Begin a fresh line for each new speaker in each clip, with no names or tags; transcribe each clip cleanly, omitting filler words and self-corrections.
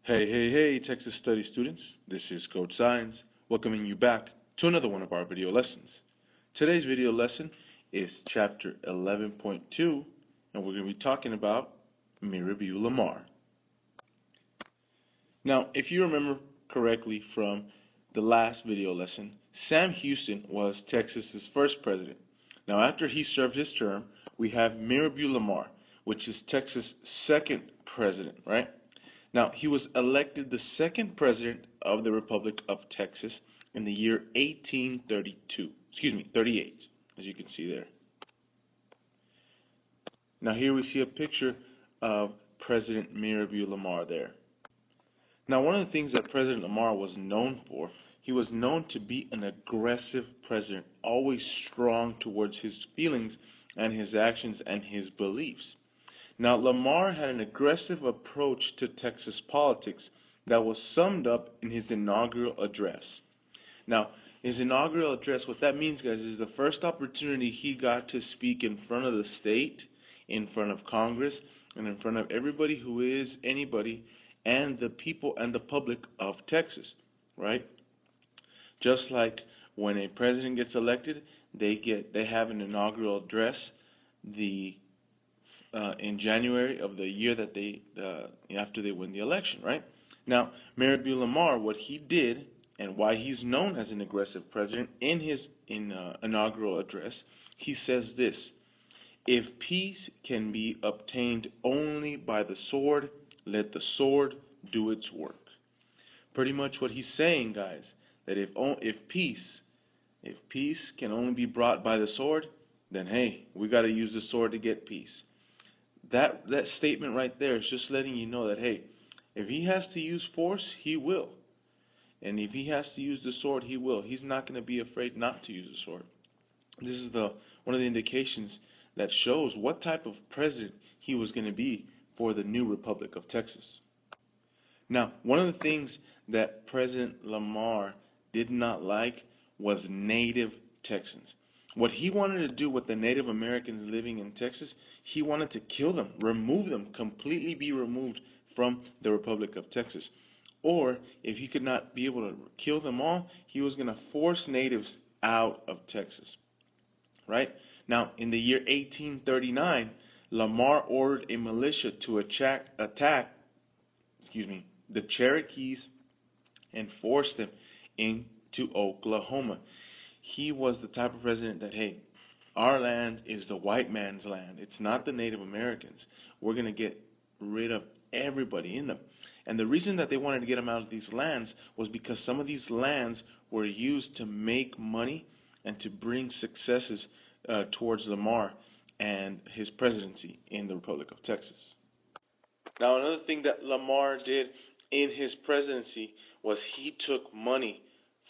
Hey, Texas Study students. This is Coach Science, welcoming you back to another one of our video lessons. Today's video lesson is chapter 11.2, and we're going to be talking about Mirabeau Lamar. Now, if you remember correctly from the last video lesson, Sam Houston was Texas's first president. Now, after he served his term, we have Mirabeau Lamar, which is Texas' second president, right? Now, he was elected the second president of the Republic of Texas in the year 38, as you can see there. Now, here we see a picture of President Mirabeau Lamar there. Now, one of the things that President Lamar was known for, he was known to be an aggressive president, always strong towards his feelings and his actions and his beliefs. Now, Lamar had an aggressive approach to Texas politics that was summed up in his inaugural address. Now, his inaugural address, what that means, guys, is the first opportunity he got to speak in front of the state, in front of Congress, and in front of everybody who is anybody, and the people and the public of Texas, right? Just like when a president gets elected, they have an inaugural address. In January of the year that after they win the election, right? Now, Mirabeau Lamar, what he did and why he's known as an aggressive president in his inaugural address, he says this: "If peace can be obtained only by the sword, let the sword do its work." Pretty much what he's saying, guys, that if peace can only be brought by the sword, then hey, we got to use the sword to get peace. That statement right there is just letting you know that, hey, if he has to use force, he will. And if he has to use the sword, he will. He's not going to be afraid not to use the sword. This is one of the indications that shows what type of president he was going to be for the new Republic of Texas. Now, one of the things that President Lamar did not like was native Texans. What he wanted to do with the Native Americans living in Texas, he wanted to kill them, remove them, completely be removed from the Republic of Texas. Or, if he could not be able to kill them all, he was going to force natives out of Texas. Right? Now, in the year 1839, Lamar ordered a militia to attack the Cherokees and force them into Oklahoma. He was the type of president that, hey, our land is the white man's land. It's not the Native Americans. We're going to get rid of everybody in them. And the reason that they wanted to get them out of these lands was because some of these lands were used to make money and to bring successes towards Lamar and his presidency in the Republic of Texas. Now, another thing that Lamar did in his presidency was he took money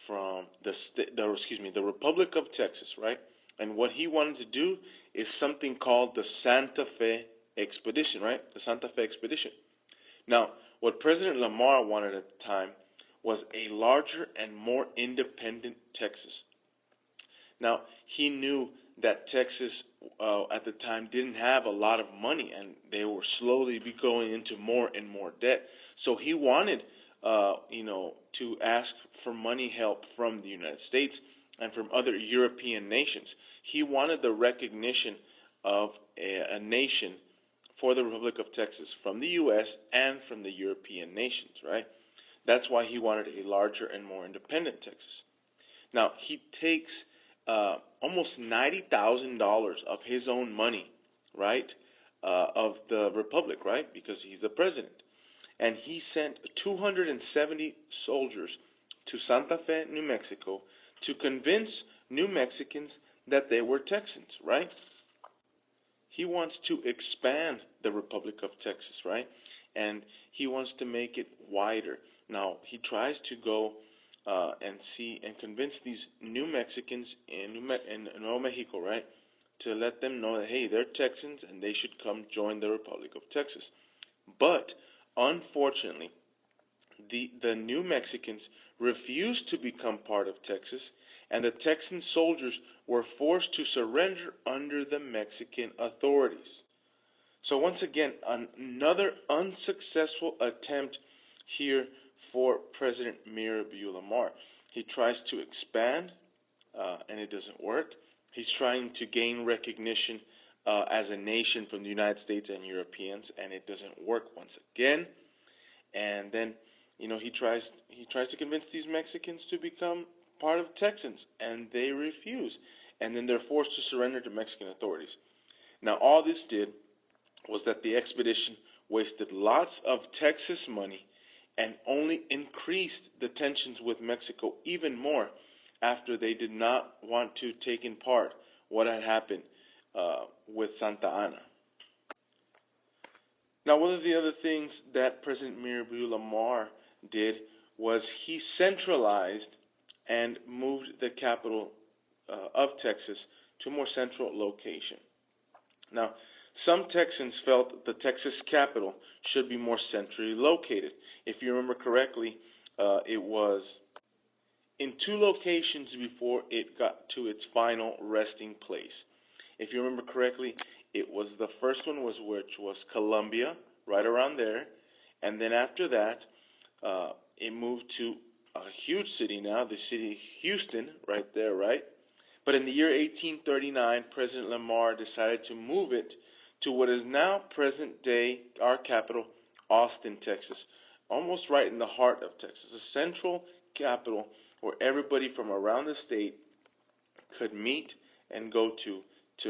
from the Republic of Texas, right? And what he wanted to do is something called the Santa Fe Expedition, right? The Santa Fe Expedition. Now, what President Lamar wanted at the time was a larger and more independent Texas. Now, he knew that Texas at the time didn't have a lot of money, and they were slowly going into more and more debt. So he wanted to ask for money help from the United States and from other European nations. He wanted the recognition of a nation for the Republic of Texas from the U.S. and from the European nations, right? That's why he wanted a larger and more independent Texas. Now, he takes almost $90,000 of his own money, right, of the Republic, right, because he's the president. And he sent 270 soldiers to Santa Fe, New Mexico, to convince New Mexicans that they were Texans, right? He wants to expand the Republic of Texas, right? And he wants to make it wider. Now, he tries to go and convince these New Mexicans in Nuevo Mexico, right, to let them know that, hey, they're Texans and they should come join the Republic of Texas. But unfortunately, the New Mexicans refused to become part of Texas, and the Texan soldiers were forced to surrender under the Mexican authorities. So once again, another unsuccessful attempt here for President Mirabeau Lamar. He tries to expand, and it doesn't work. He's trying to gain recognition as a nation from the United States and Europeans, and it doesn't work once again. And then, he tries to convince these Mexicans to become part of Texans, and they refuse. And then they're forced to surrender to Mexican authorities. Now, all this did was that the expedition wasted lots of Texas money and only increased the tensions with Mexico even more after they did not want to take in part what had happened with Santa Anna. Now, one of the other things that President Mirabeau Lamar did was he centralized and moved the capital of Texas to a more central location. Now, some Texans felt the Texas capital should be more centrally located. If you remember correctly, it was in two locations before it got to its final resting place. If you remember correctly, it was the first one which was Columbia, right around there, and then after that, it moved to a huge city now, the city of Houston, right there, right? But in the year 1839, President Lamar decided to move it to what is now present day our capital, Austin, Texas, almost right in the heart of Texas, a central capital where everybody from around the state could meet and go to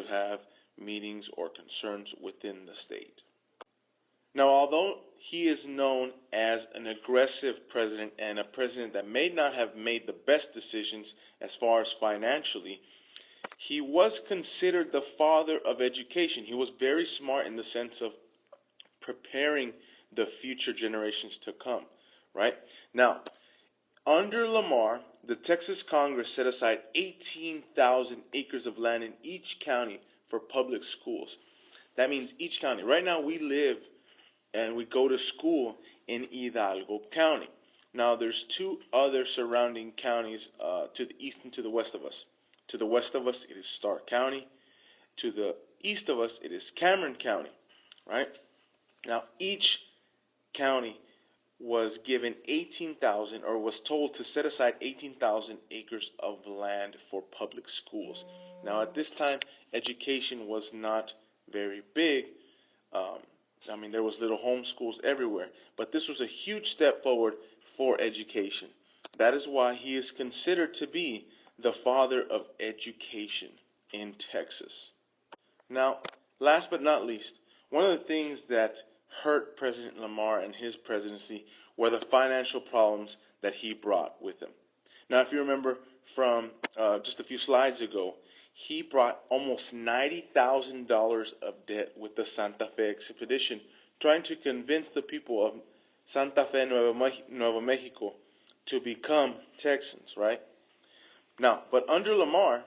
have meetings or concerns within the state. Now, although he is known as an aggressive president and a president that may not have made the best decisions as far as financially, he was considered the father of education. He was very smart in the sense of preparing the future generations to come, right? Now, under Lamar, the Texas Congress set aside 18,000 acres of land in each county for public schools. That means each county. Right now we live and we go to school in Hidalgo County. Now there's two other surrounding counties to the east and to the west of us. To the west of us it is Stark County. To the east of us it is Cameron County, right? Now each county was given 18,000 or was told to set aside 18,000 acres of land for public schools. Now at this time education was not very big. There was little homeschools everywhere, but this was a huge step forward for education. That is why he is considered to be the father of education in Texas. Now, last but not least, one of the things that hurt President Lamar and his presidency were the financial problems that he brought with him. Now, if you remember from just a few slides ago, he brought almost $90,000 of debt with the Santa Fe expedition, trying to convince the people of Santa Fe, Nuevo Mexico, to become Texans, right? Now, but under Lamar,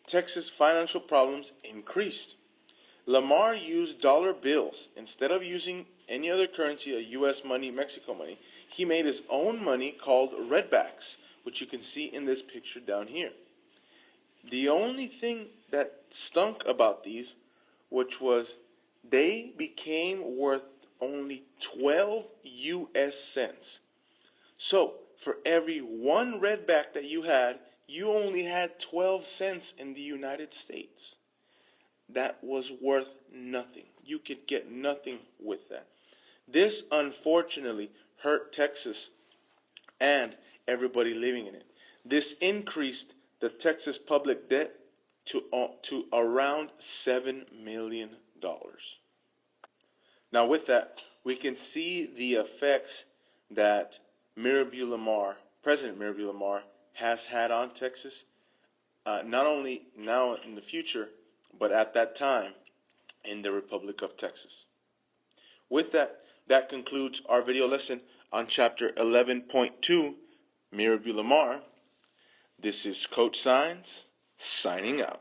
Texas' financial problems increased. Lamar used dollar bills. Instead of using any other currency, a U.S. money, Mexico money, he made his own money called redbacks, which you can see in this picture down here. The only thing that stunk about these, which was they became worth only 12 U.S. cents. So, for every one redback that you had, you only had 12 cents in the United States. That was worth nothing. You could get nothing with that. This, unfortunately, hurt Texas and everybody living in it. This increased the Texas public debt to around $7 million. Now, with that, we can see the effects that President Mirabeau Lamar, has had on Texas, not only now in the future, but at that time in the Republic of Texas. With that, that concludes our video lesson on chapter 11.2, Mirabeau Lamar. This is Coach Signs, signing out.